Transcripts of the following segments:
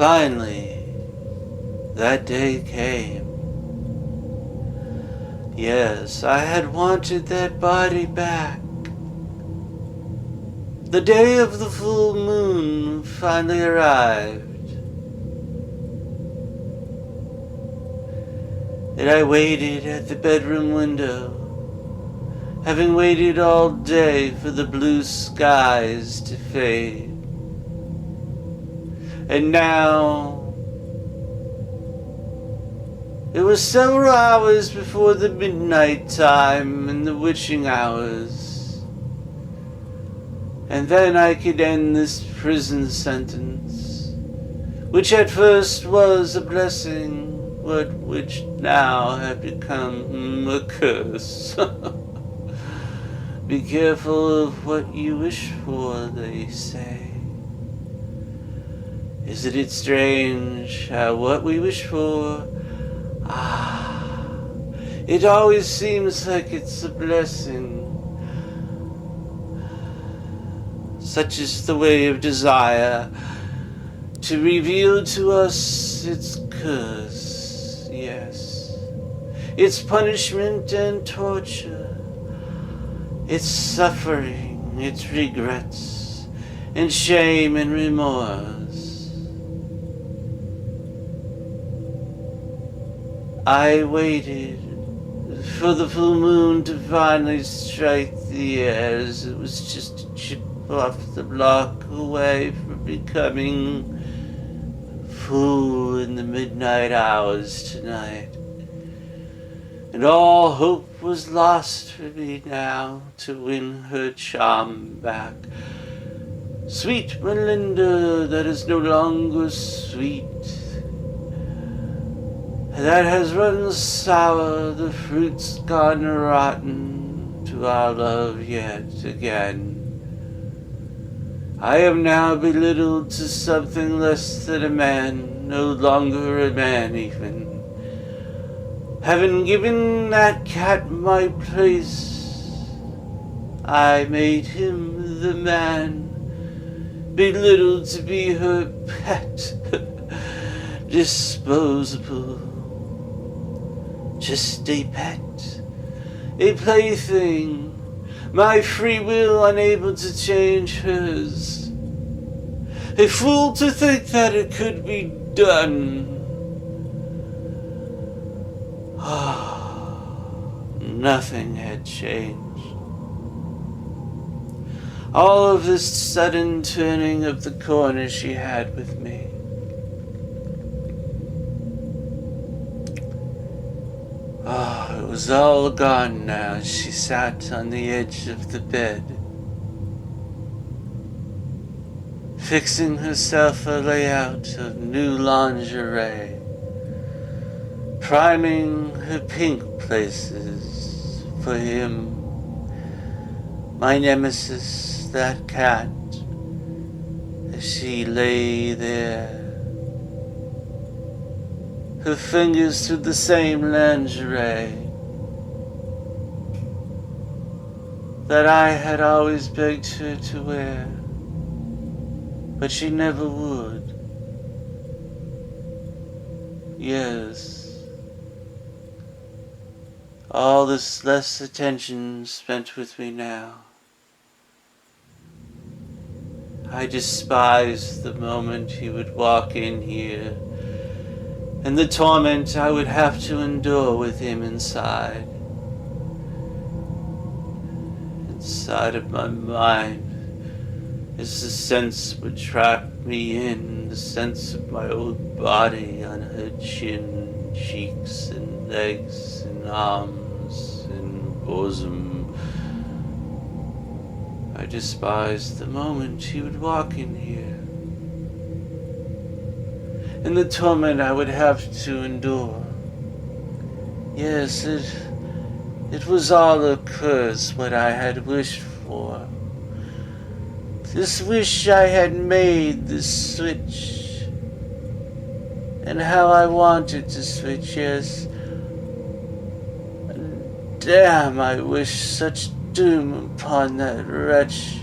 Finally, that day came. Yes, I had wanted that body back. The day of the full moon finally arrived. And I waited at the bedroom window, having waited all day for the blue skies to fade. And now, it was several hours before the midnight time and the witching hours. And then I could end this prison sentence, which at first was a blessing, but which now had become a curse. Be careful of what you wish for, they say. Isn't it strange how what we wish for, it always seems like it's a blessing. Such is the way of desire, to reveal to us its curse, yes, its punishment and torture, its suffering, its regrets, and shame and remorse. I waited for the full moon to finally strike the air, as it was just a chip off the block away from becoming full in the midnight hours tonight. And all hope was lost for me now to win her charm back. Sweet Melinda, that is no longer sweet, that has run sour, the fruit's gone rotten to our love yet again. I am now belittled to something less than a man, no longer a man even. Having given that cat my place, I made him the man, belittled to be her pet, disposable. Just a pet, a plaything, my free will unable to change hers. A fool to think that it could be done. Nothing had changed. All of this sudden turning of the corner she had with me. It was all gone now as she sat on the edge of the bed, fixing herself a layout of new lingerie, priming her pink places for him, my nemesis, that cat, as she lay there, her fingers through the same lingerie that I had always begged her to wear, but she never would. Yes, all this less attention spent with me now. I despised the moment he would walk in here, and the torment I would have to endure with him inside. Inside of my mind, as the sense would trap me in, the sense of my old body on her chin, cheeks, and legs, and arms, and bosom. I despised the moment he would walk in here, and the torment I would have to endure. Yes, it was all a curse what I had wished for. This wish I had made, this switch, and how I wanted to switch, yes. And damn, I wish such doom upon that wretch.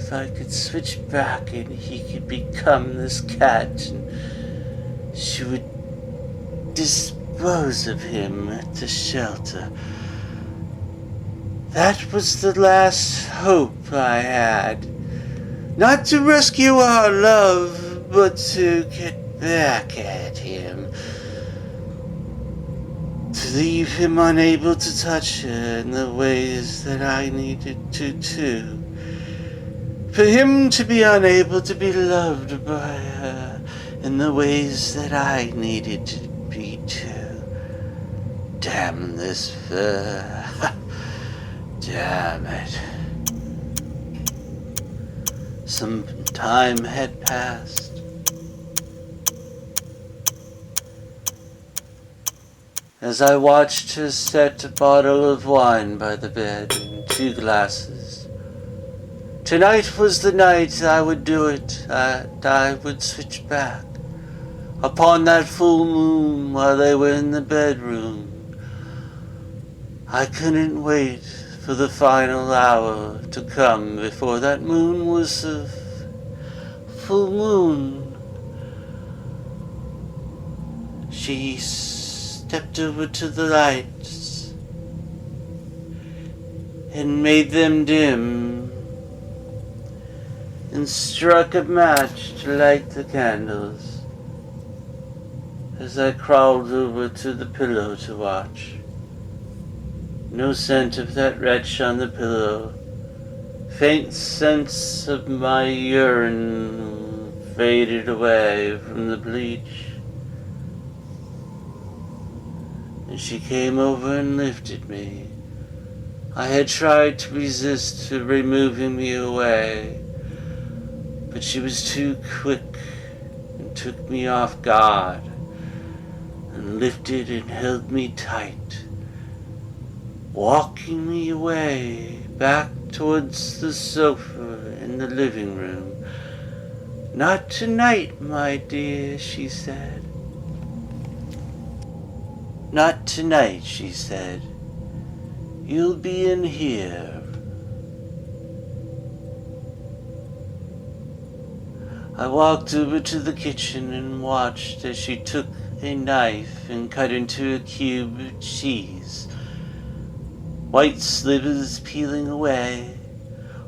If if I could switch back and he could become this cat, and she would dispose of him at the shelter. That was the last hope I had. Not to rescue our love, but to get back at him. To leave him unable to touch her in the ways that I needed to too. For him to be unable to be loved by her in the ways that I needed to be too. Damn this fur. Damn it. Some time had passed. As I watched her set a bottle of wine by the bed and 2 glasses. Tonight was the night I would do it, and I would switch back. Upon that full moon while they were in the bedroom, I couldn't wait for the final hour to come before that moon was a full moon. She stepped over to the lights and made them dim and struck a match to light the candles as I crawled over to the pillow to watch. No scent of that wretch on the pillow. Faint sense of my urine faded away from the bleach. And she came over and lifted me. I had tried to resist her removing me away, but she was too quick and took me off guard and lifted and held me tight, walking me away back towards the sofa in the living room. Not tonight, my dear, she said. Not tonight, she said. You'll be in here. I walked over to the kitchen and watched as she took a knife and cut into a cube of cheese. White slivers peeling away,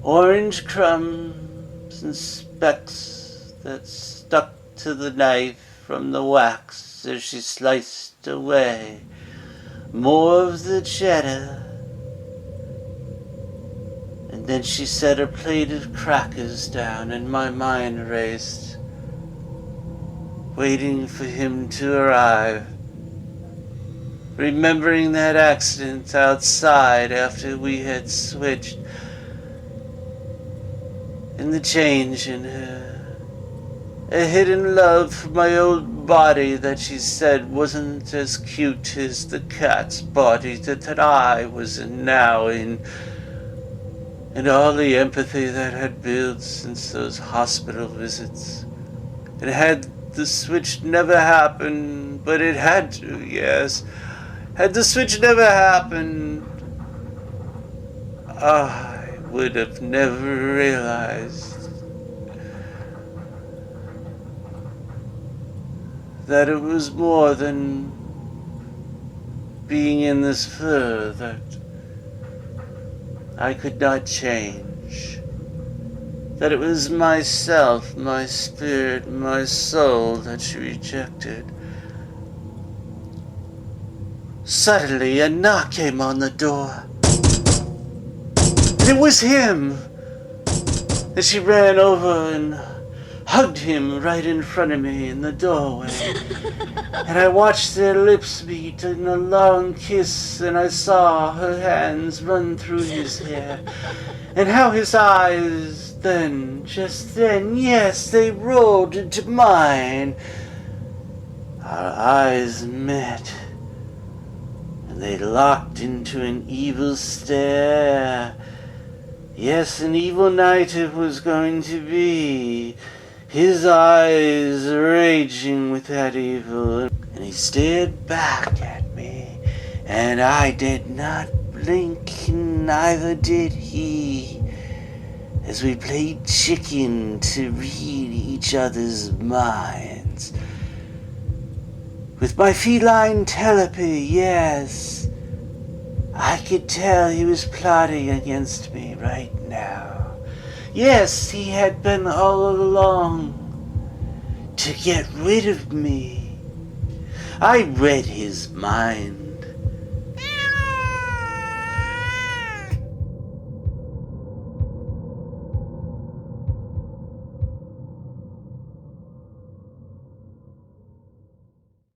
orange crumbs and specks that stuck to the knife from the wax as she sliced away. More of the cheddar. And then she set a plate of crackers down and my mind raced, waiting for him to arrive. Remembering that accident outside after we had switched, and the change in her, a hidden love for my old body that she said wasn't as cute as the cat's body that I was in now in, and all the empathy that had built since those hospital visits. It had the switch never happened, but it had to, yes. Had the switch never happened, I would have never realized that it was more than being in this fur that I could not change. That it was myself, my spirit, my soul that she rejected. Suddenly, a knock came on the door. And it was him! And she ran over and hugged him right in front of me in the doorway. And I watched their lips meet in a long kiss, and I saw her hands run through his hair. And how his eyes then, just then, yes, they rolled into mine. Our eyes met. They locked into an evil stare. Yes, an evil night it was going to be. His eyes raging with that evil. And he stared back at me. And I did not blink, and neither did he. as we played chicken to read each other's minds. With my feline telepathy, yes, I could tell he was plotting against me right now. Yes, he had been all along to get rid of me. I read his mind.